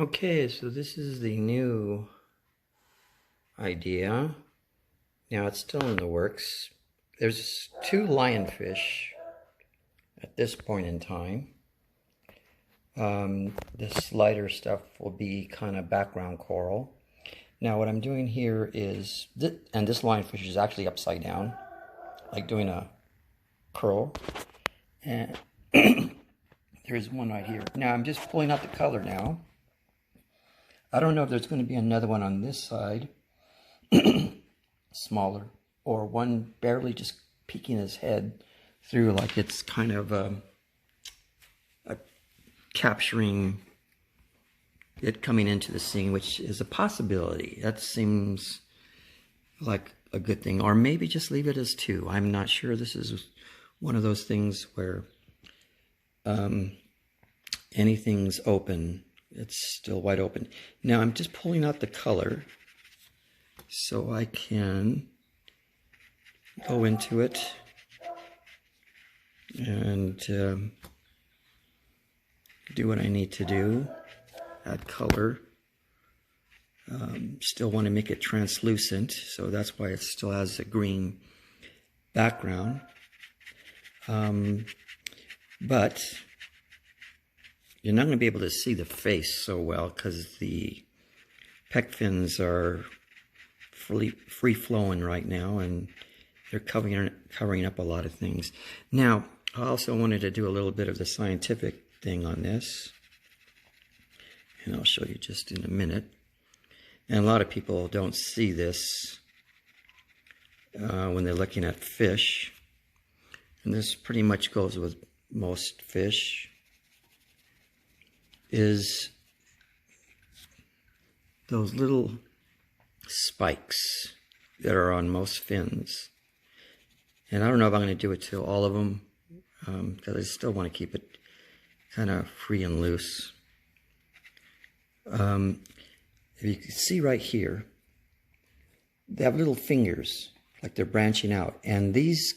Okay, so this is the new idea. Now it's still in the works. There's 2 lionfish at this point in time. This lighter stuff will be kind of background coral. Now what I'm doing here is, and this lionfish is actually upside down, like doing a curl. And there's one right here. Now I'm just pulling out the color now. I don't know if there's going to be another one on this side, smaller, or one barely just peeking his head through, like it's kind of capturing it coming into the scene, which is a possibility. That seems like a good thing. Or maybe just leave it as 2. I'm not sure. This is one of those things where anything's open. It's still wide open. Now I'm just pulling out the color so I can go into it and do what I need to do. Add color. Still want to make it translucent, so that's why it still has a green background. But you're not going to be able to see the face so well because the pec fins are free-flowing right now, and they're covering up a lot of things. Now, I also wanted to do a little bit of the scientific thing on this, and I'll show you just in a minute. And a lot of people don't see this when they're looking at fish, and this pretty much goes with most fish, is those little spikes that are on most fins. And I don't know if I'm going to do it to all of them, because I still want to keep it kind of free and loose. If you can see right here, they have little fingers, like they're branching out. And these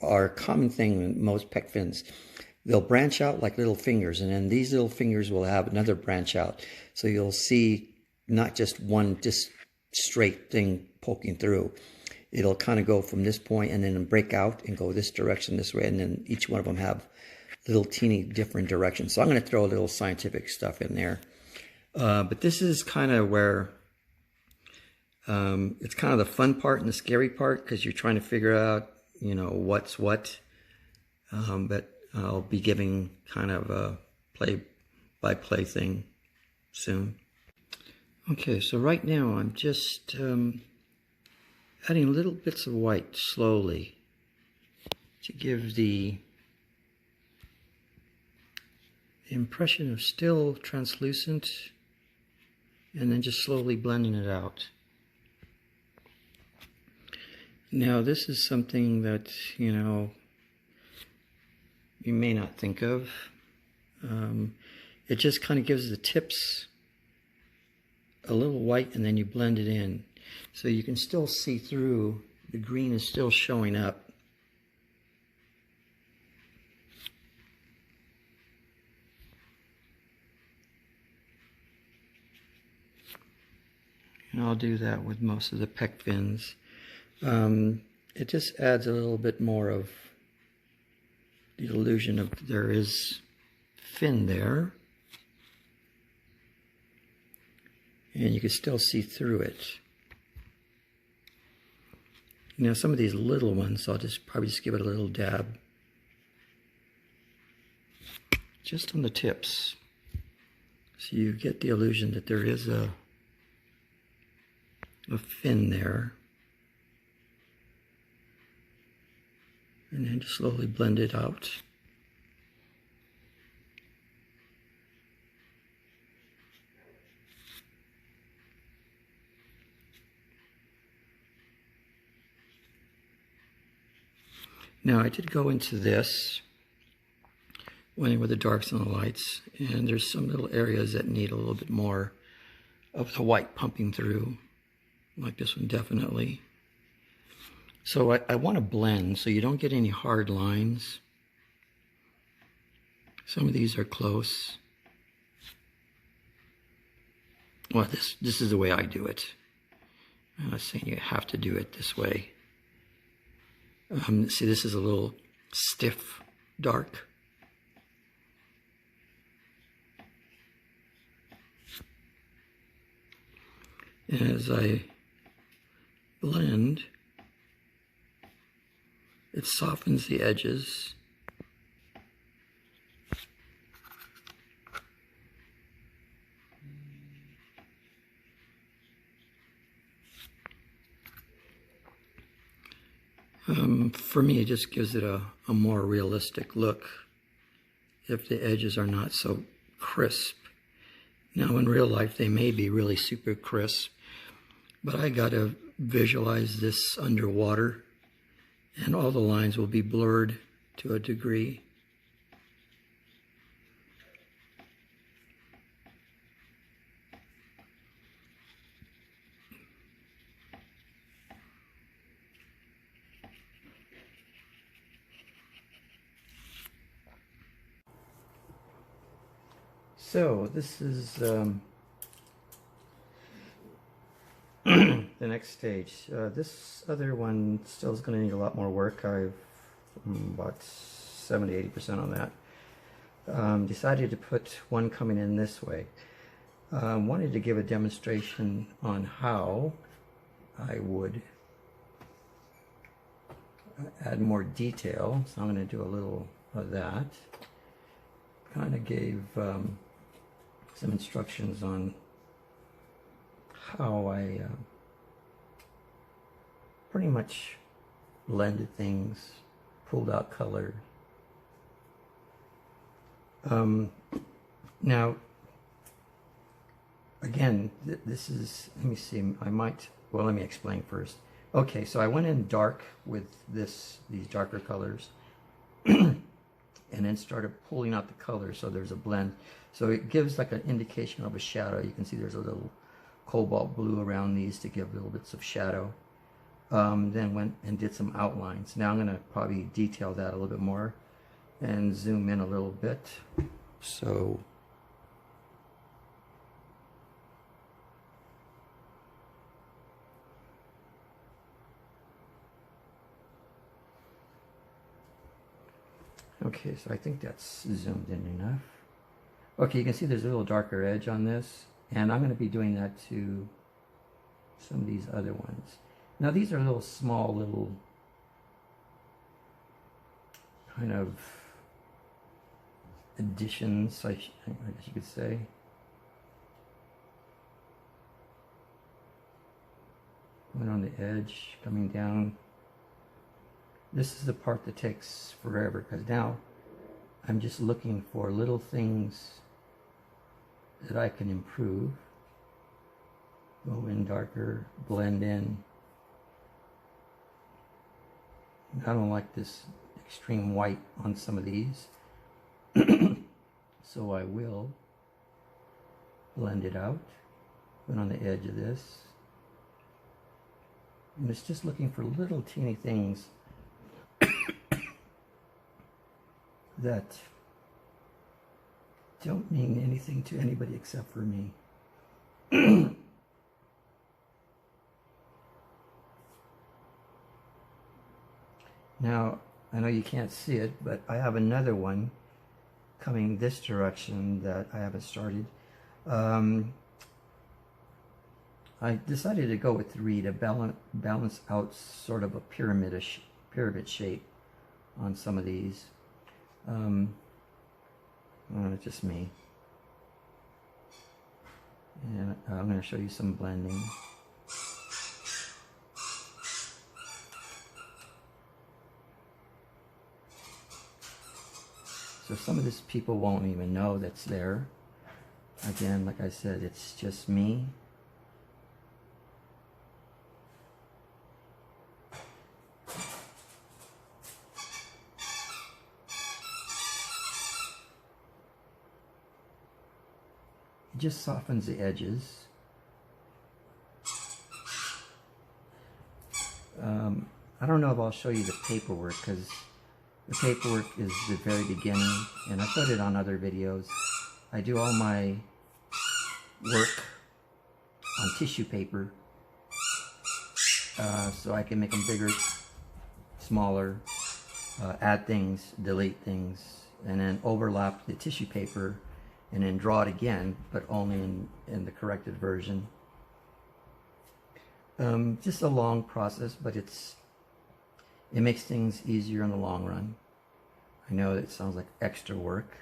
are a common thing in most pec fins. They'll branch out like little fingers, and then these little fingers will have another branch out. So you'll see not just one just straight thing poking through. It'll kind of go from this point and then break out and go this direction, this way, and then each one of them have little teeny different directions. So I'm going to throw a little scientific stuff in there. But this is kind of where it's kind of the fun part and the scary part, because you're trying to figure out, you know, what's what. But I'll be giving kind of a play-by-play thing soon. Okay, so right now I'm just adding little bits of white slowly to give the impression of still translucent, and then just slowly blending it out. Now this is something that, you know, you may not think of. It just kind of gives the tips a little white, and then you blend it in. So you can still see through, the green is still showing up. And I'll do that with most of the pec fins. It just adds a little bit more of the illusion of there is fin there, and you can still see through it. Now some of these little ones, I'll probably just give it a little dab just on the tips, so you get the illusion that there is a fin there. And then just slowly blend it out. Now I did go into this, went in with the darks and the lights, and there's some little areas that need a little bit more of the white pumping through, like this one definitely. So I want to blend so you don't get any hard lines. Some of these are close. Well, this is the way I do it. I'm not saying you have to do it this way. See, this is a little stiff, dark. And as I blend, it softens the edges. For me, it just gives it a more realistic look if the edges are not so crisp. Now, in real life, they may be really super crisp, but I got to visualize this underwater, and all the lines will be blurred to a degree. So this is the next stage. This other one still is going to need a lot more work. I've about 70–80% on that. Decided to put one coming in this way. Wanted to give a demonstration on how I would add more detail. So I'm going to do a little of that. Kind of gave some instructions on how I pretty much blended things, pulled out color. Now, again, this is, let me see, let me explain first. Okay, so I went in dark with these darker colors and then started pulling out the colors so there's a blend. So it gives like an indication of a shadow. You can see there's a little cobalt blue around these to give little bits of shadow. Then went and did some outlines. Now I'm going to probably detail that a little bit more and zoom in a little bit. So okay, so I think that's zoomed in enough. Okay, you can see there's a little darker edge on this, and I'm going to be doing that to some of these other ones. Now these are little small little kind of additions, I guess you could say. Going on the edge, coming down. This is the part that takes forever, because now I'm just looking for little things that I can improve. Go in darker, blend in. I don't like this extreme white on some of these, so I will blend it out, put on the edge of this. And it's just looking for little teeny things that don't mean anything to anybody except for me. Now, I know you can't see it, but I have another one coming this direction that I haven't started. I decided to go with 3 to balance out sort of a pyramid shape on some of these. It's just me. And I'm going to show you some blending. So some of this people won't even know that's there. Again, like I said, it's just me. It just softens the edges. I don't know if I'll show you the paperwork, because the paperwork is the very beginning, and I put it on other videos. I do all my work tissue paper so I can make them bigger, smaller, add things, delete things, and then overlap the tissue paper and then draw it again, but only in the corrected version. Just a long process, but it makes things easier in the long run. I know it sounds like extra work.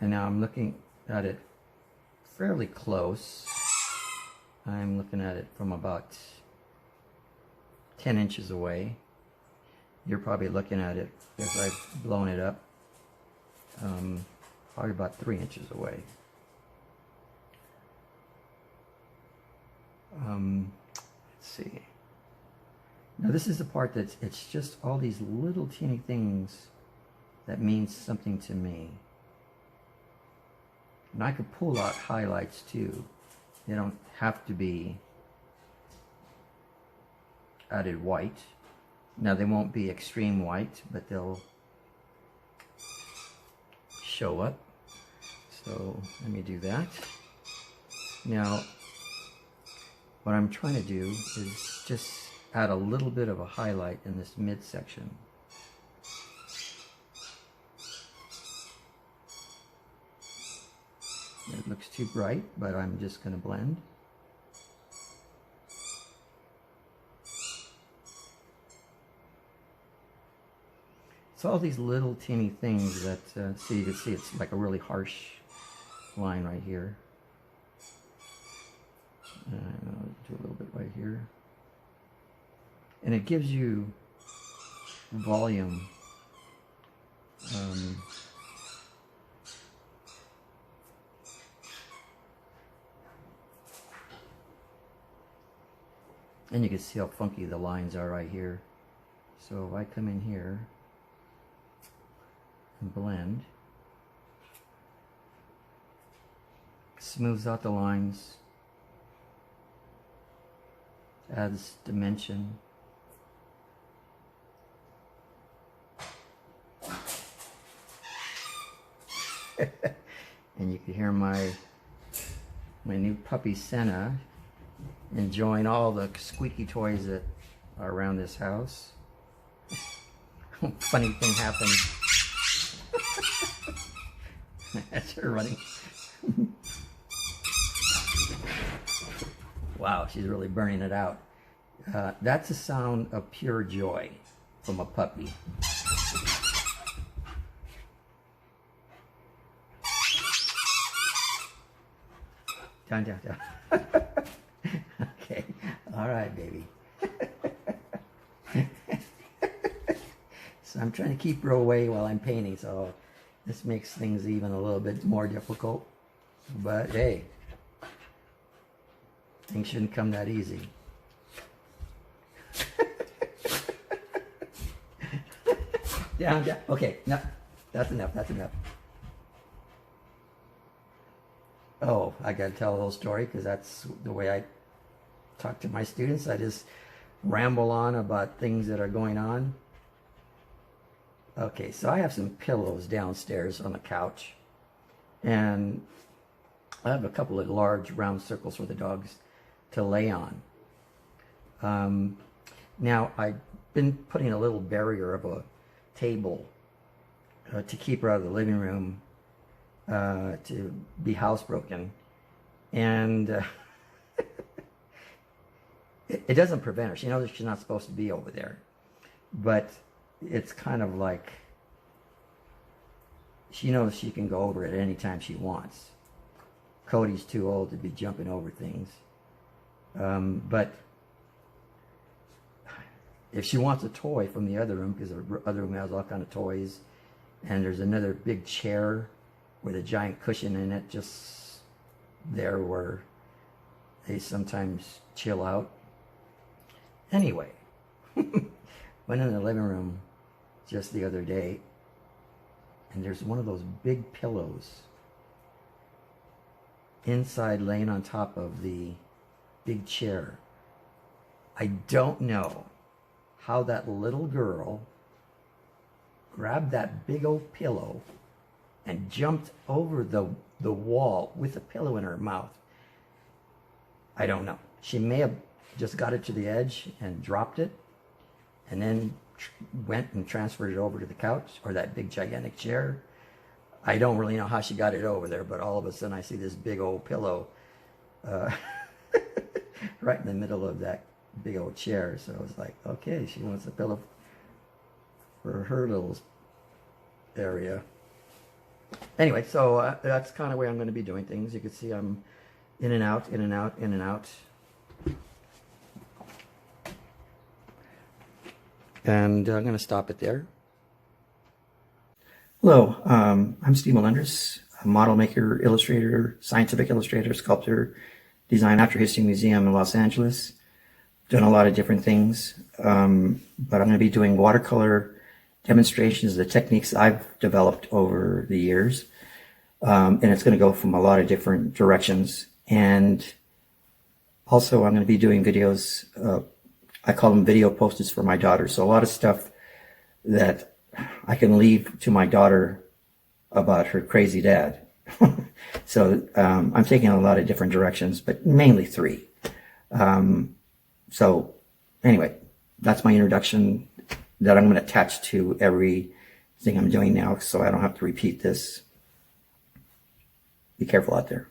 And now I'm looking at it fairly close. I'm looking at it from about 10 inches away. You're probably looking at it, as I've blown it up, probably about 3 inches away. Let's see. Now this is the part that's, it's just all these little teeny things that mean something to me. And I could pull out highlights too. They don't have to be added white. Now they won't be extreme white, but they'll show up. So let me do that. Now what I'm trying to do is just add a little bit of a highlight in this midsection. It looks too bright, but I'm just going to blend. It's all these little teeny things that, see, you can see it's like a really harsh line right here. I'll do a little bit right here. And it gives you volume. And you can see how funky the lines are right here. So if I come in here and blend, smooths out the lines, adds dimension. And you can hear my new puppy Senna enjoying all the squeaky toys that are around this house. Funny thing happened. That's her running. Wow, she's really burning it out. That's a sound of pure joy from a puppy. Down, down, down. Okay, all right, baby. So I'm trying to keep her away while I'm painting, so this makes things even a little bit more difficult. But hey, things shouldn't come that easy. Down, down. Okay, no, that's enough, that's enough. Oh, I gotta tell a little story because that's the way I talk to my students. I just ramble on about things that are going on. Okay, so I have some pillows downstairs on the couch, and I have a couple of large round circles for the dogs to lay on. Now I've been putting a little barrier of a table to keep her out of the living room, to be housebroken, and it doesn't prevent her. She knows she's not supposed to be over there, but it's kind of like she knows she can go over it any time she wants. Cody's too old to be jumping over things, but if she wants a toy from the other room, because the other room has all kinds of toys, and there's another big chair with a giant cushion in it just there where they sometimes chill out. Anyway, went in the living room just the other day, and there's one of those big pillows inside laying on top of the big chair. I don't know how that little girl grabbed that big old pillow and jumped over the wall with a pillow in her mouth. I don't know. She may have just got it to the edge and dropped it, and then went and transferred it over to the couch or that big gigantic chair. I don't really know how she got it over there, but all of a sudden I see this big old pillow right in the middle of that big old chair. So I was like, okay, she wants a pillow for her little area. Anyway, so that's kind of the way I'm going to be doing things. You can see I'm in and out, in and out, in and out. And I'm going to stop it there. Hello, I'm Steve Melendrez, a model maker, illustrator, scientific illustrator, sculptor, design natural history museum in Los Angeles. Done a lot of different things, but I'm going to be doing watercolor demonstrations of the techniques I've developed over the years. And it's going to go from a lot of different directions. And also I'm going to be doing videos, I call them video posters for my daughter. So a lot of stuff that I can leave to my daughter about her crazy dad. So I'm taking a lot of different directions, but mainly three. So anyway, that's my introduction that I'm going to attach to everything I'm doing now, so I don't have to repeat this. Be careful out there.